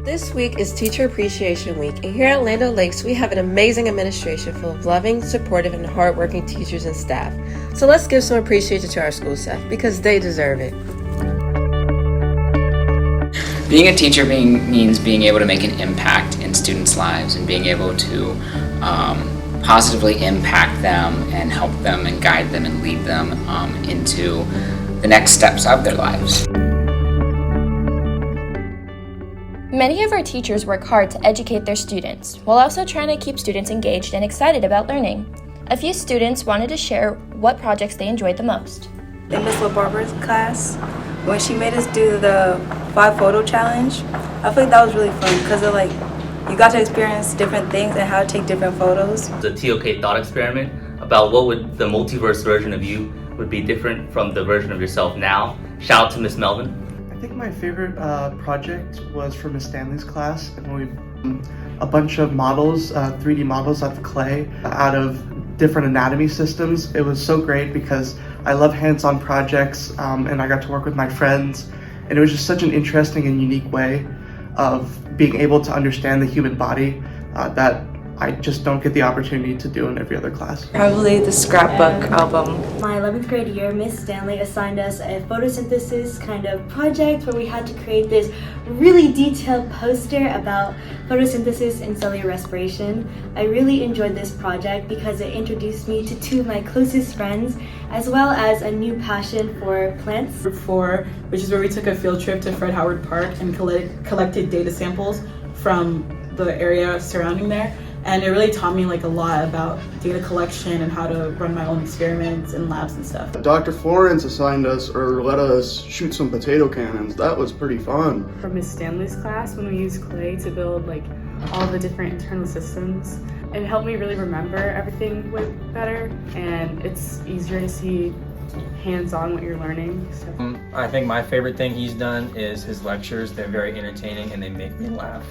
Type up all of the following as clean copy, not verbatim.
This week is Teacher Appreciation Week, and here at Land O'Lakes, we have an amazing administration full of loving, supportive, and hardworking teachers and staff. So let's give some appreciation to our school staff, because they deserve it. Being a teacher means being able to make an impact in students' lives and being able to positively impact them and help them and guide them and lead them into the next steps of their lives. Many of our teachers work hard to educate their students, while also trying to keep students engaged and excited about learning. A few students wanted to share what projects they enjoyed the most. In Miss LaBarbera's class, when she made us do the 5 photo challenge, I feel like that was really fun because you got to experience different things and how to take different photos. The TOK thought experiment about what would the multiverse version of you would be different from the version of yourself now. Shout out to Miss Melvin. I think my favorite project was for Miss Stanley's class, and we a bunch of models, 3D models of clay out of different anatomy systems. It was so great because I love hands-on projects, and I got to work with my friends, and it was just such an interesting and unique way of being able to understand the human body that I just don't get the opportunity to do in every other class. Probably the scrapbook album. My 11th grade year, Miss Stanley assigned us a photosynthesis kind of project where we had to create this really detailed poster about photosynthesis and cellular respiration. I really enjoyed this project because it introduced me to 2 of my closest friends, as well as a new passion for plants. Group 4, which is where we took a field trip to Fred Howard Park and collected data samples from the area surrounding there. And it really taught me a lot about data collection and how to run my own experiments and labs and stuff. Dr. Florence assigned us or let us shoot some potato cannons. That was pretty fun. For Miss Stanley's class, when we used clay to build all the different internal systems, it helped me really remember everything way better, and it's easier to see hands-on what you're learning. I think my favorite thing he's done is his lectures. They're very entertaining and they make me laugh.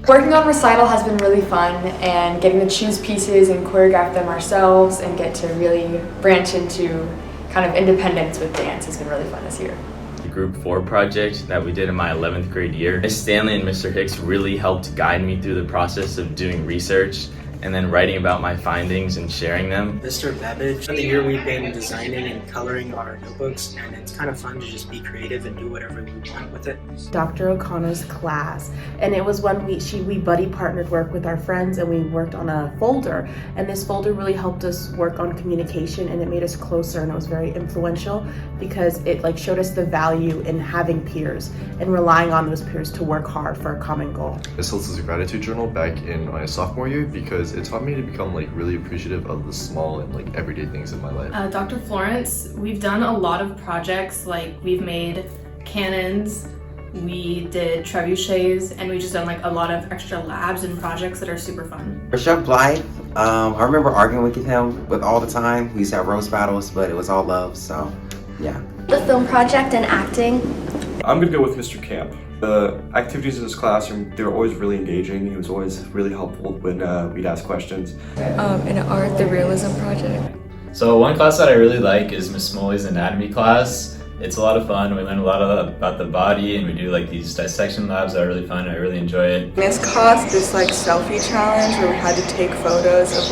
Working on recital has been really fun, and getting to choose pieces and choreograph them ourselves and get to really branch into kind of independence with dance has been really fun this year. The Group 4 project that we did in my 11th grade year, Miss Stanley and Mr. Hicks really helped guide me through the process of doing research and then writing about my findings and sharing them. Mr. Babbage, the year we've been designing and coloring our notebooks, and it's kind of fun to just be creative and do whatever we want with it. Dr. O'Connor's class, and it was when we buddy partnered work with our friends, and we worked on a folder, and this folder really helped us work on communication, and it made us closer, and it was very influential because it showed us the value in having peers and relying on those peers to work hard for a common goal. This was a gratitude journal back in my sophomore year because it taught me to become really appreciative of the small and everyday things in my life. Dr. Florence, we've done a lot of projects, we've made cannons, we did trebuchets, and we just done a lot of extra labs and projects that are super fun. For Chef Blythe, I remember arguing with him all the time. We used to have roast battles, but it was all love, so yeah. The film project and acting. I'm gonna go with Mr. Camp. The activities in his classroom, they were always really engaging. He was always really helpful when we'd ask questions. In art, the realism project. So one class that I really like is Miss Smoley's anatomy class. It's a lot of fun. We learn a lot about the body, and we do these dissection labs that are really fun. I really enjoy it. Miss Cost, this selfie challenge where we had to take photos of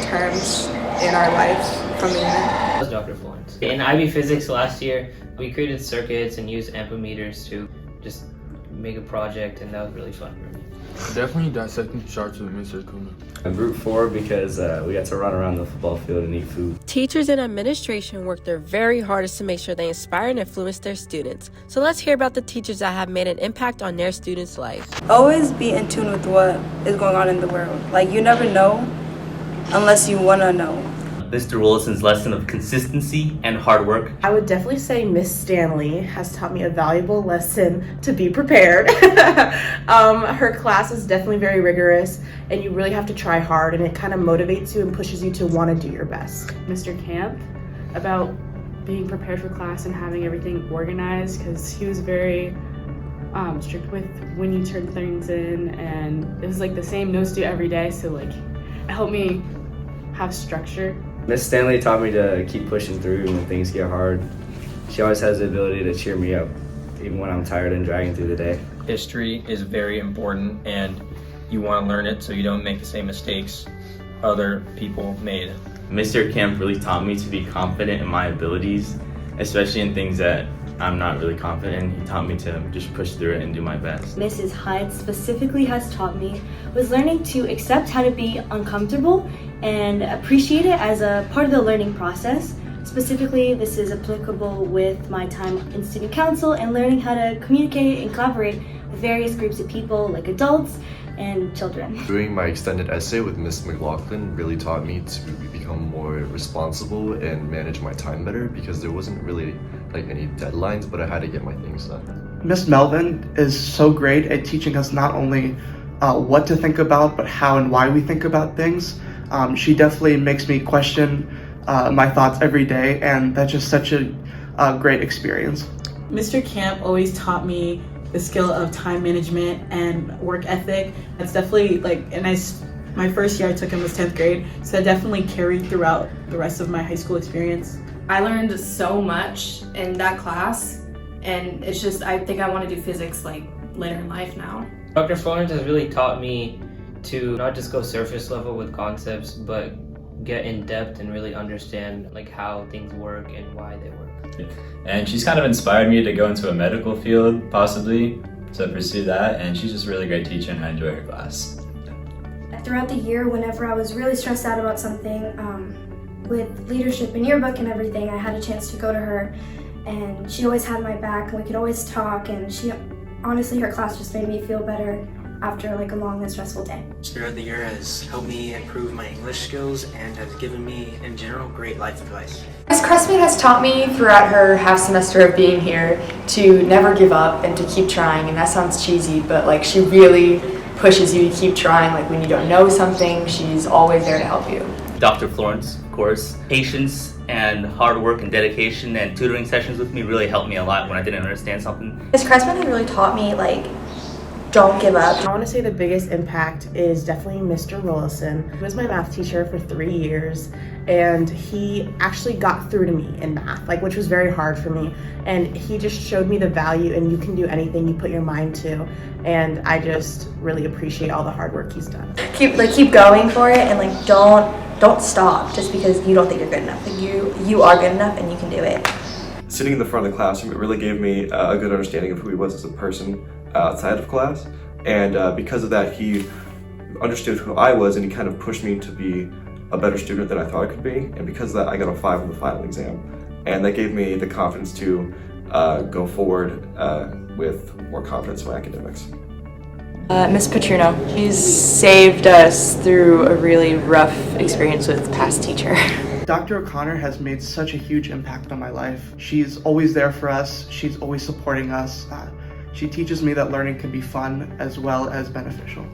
terms in our life from the internet. That was Dr. Florence. In IB Physics last year, we created circuits and used ampermeters to just make a project, and that was really fun for me. Definitely dissecting charts with Mr. Kuma. Group 4 because we got to run around the football field and eat food. Teachers and administration work their very hardest to make sure they inspire and influence their students. So let's hear about the teachers that have made an impact on their students' life. Always be in tune with what is going on in the world. You never know unless you want to know. Mr. Willison's lesson of consistency and hard work. I would definitely say Miss Stanley has taught me a valuable lesson to be prepared. Her class is definitely very rigorous, and you really have to try hard, and it kind of motivates you and pushes you to want to do your best. Mr. Camp, about being prepared for class and having everything organized, because he was very strict with when you turn things in, and it was the same notes due every day, so it helped me have structure. Miss Stanley taught me to keep pushing through when things get hard. She always has the ability to cheer me up even when I'm tired and dragging through the day. History is very important, and you want to learn it so you don't make the same mistakes other people made. Mr. Kemp really taught me to be confident in my abilities, especially in things that I'm not really confident in. He taught me to just push through it and do my best. Mrs. Hyde specifically has taught me was learning to accept how to be uncomfortable and appreciate it as a part of the learning process. Specifically, this is applicable with my time in student council and learning how to communicate and collaborate with various groups of people like adults and children. Doing my extended essay with Miss McLaughlin really taught me to become more responsible and manage my time better, because there wasn't really like any deadlines, but I had to get my things done. Miss Melvin is so great at teaching us not only what to think about, but how and why we think about things. She definitely makes me question my thoughts every day, and that's just such a great experience. Mr. Camp always taught me the skill of time management and work ethic. That's definitely my first year I took him was 10th grade, so that definitely carried throughout the rest of my high school experience. I learned so much in that class, and it's just, I think I want to do physics like later in life now. Dr. Florence has really taught me to not just go surface level with concepts, but get in depth and really understand like how things work and why they work. And she's kind of inspired me to go into a medical field, possibly, to pursue that, and she's just a really great teacher and I enjoy her class. Throughout the year, whenever I was really stressed out about something, with leadership and yearbook and everything, I had a chance to go to her, and she always had my back and we could always talk, and honestly, her class just made me feel better after like a long and stressful day. Throughout the year has helped me improve my English skills and has given me, in general, great life advice. Ms. Cressman has taught me throughout her half semester of being here to never give up and to keep trying, and that sounds cheesy, but like she really pushes you to keep trying. Like when you don't know something, she's always there to help you. Dr. Florence, of course, patience and hard work and dedication and tutoring sessions with me really helped me a lot when I didn't understand something. Ms. Cressman had really taught me don't give up. I want to say the biggest impact is definitely Mr. Rollison. He was my math teacher for 3 years, and he actually got through to me in math, which was very hard for me. And he just showed me the value, and you can do anything you put your mind to. And I just really appreciate all the hard work he's done. Keep going for it, and don't stop just because you don't think you're good enough. You are good enough, and you can do it. Sitting in the front of the classroom, it really gave me a good understanding of who he was as a person outside of class, and because of that, he understood who I was, and he kind of pushed me to be a better student than I thought I could be, and because of that, I got a 5 on the final exam, and that gave me the confidence to go forward with more confidence in my academics. Miss Petruno. She's saved us through a really rough experience with past teacher. Dr. O'Connor has made such a huge impact on my life. She's always there for us. She's always supporting us. She teaches me that learning can be fun as well as beneficial.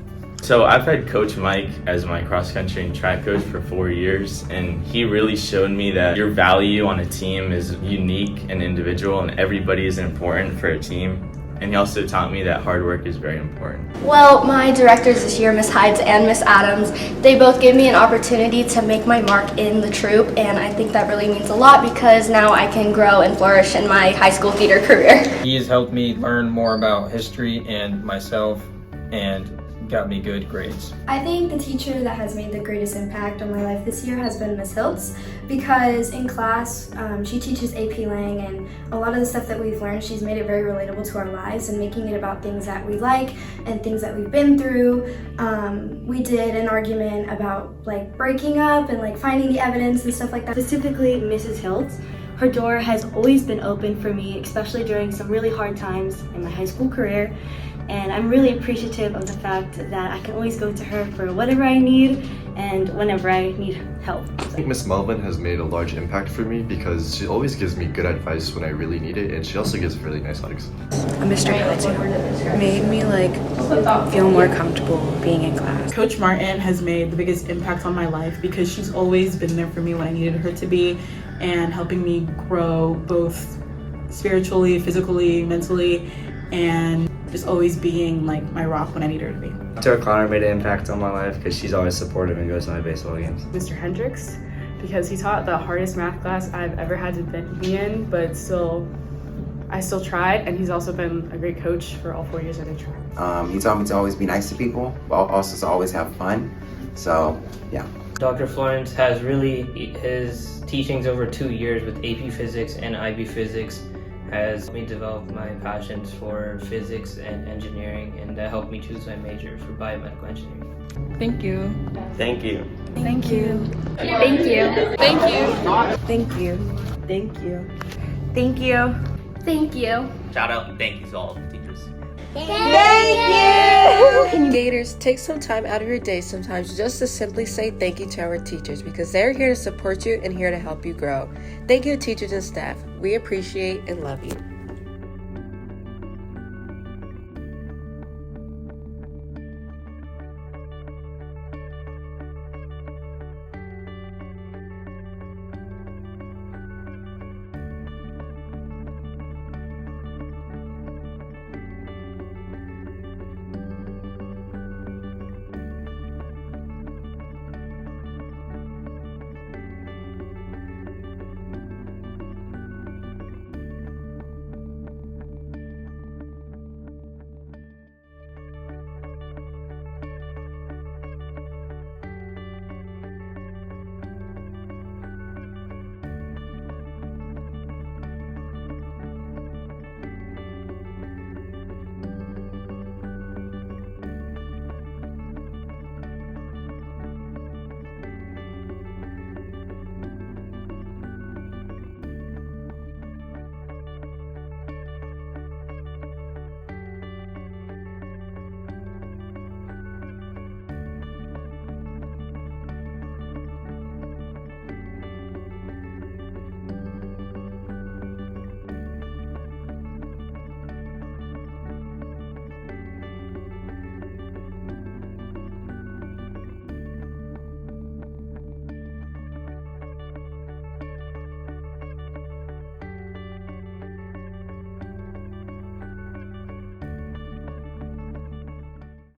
So I've had Coach Mike as my cross country and track coach for 4 years, and he really showed me that your value on a team is unique and individual, and everybody is important for a team. And he also taught me that hard work is very important. Well, my directors this year, Miss Hides and Miss Adams, they both gave me an opportunity to make my mark in the troupe, and I think that really means a lot because now I can grow and flourish in my high school theater career. He has helped me learn more about history and myself and got me good grades. I think the teacher that has made the greatest impact on my life this year has been Miss Hiltz, because in class she teaches AP Lang, and a lot of the stuff that we've learned, she's made it very relatable to our lives and making it about things that we like and things that we've been through. We did an argument about breaking up and finding the evidence and stuff like that. Specifically, Mrs. Hiltz. Her door has always been open for me, especially during some really hard times in my high school career. And I'm really appreciative of the fact that I can always go to her for whatever I need and whenever I need help. I think Miss Melvin has made a large impact for me because she always gives me good advice when I really need it, and she also gives really nice hugs. Mr. Hilton made me feel more comfortable being in class. Coach Martin has made the biggest impact on my life because she's always been there for me when I needed her to be, and helping me grow both spiritually, physically, mentally, and just always being my rock when I need her to be. Dr. O'Connor made an impact on my life because she's always supportive and goes to my baseball games. Mr. Hendricks, because he taught the hardest math class I've ever had to be in, but still I still tried, and he's also been a great coach for all 4 years that I tried. He taught me to always be nice to people, but also to always have fun. So, yeah. Dr. Florence has really, his teachings over 2 years with AP Physics and IB Physics has helped me develop my passions for physics and engineering, and that helped me choose my major for biomedical engineering. Thank you. Thank you. Thank you. Thank you. Thank you. Thank you. Thank you. Thank you. Thank you. Shout out and thank you to all the teachers. Thank you! Gators, take some time out of your day sometimes just to simply say thank you to our teachers because they're here to support you and here to help you grow. Thank you, teachers and staff. We appreciate and love you.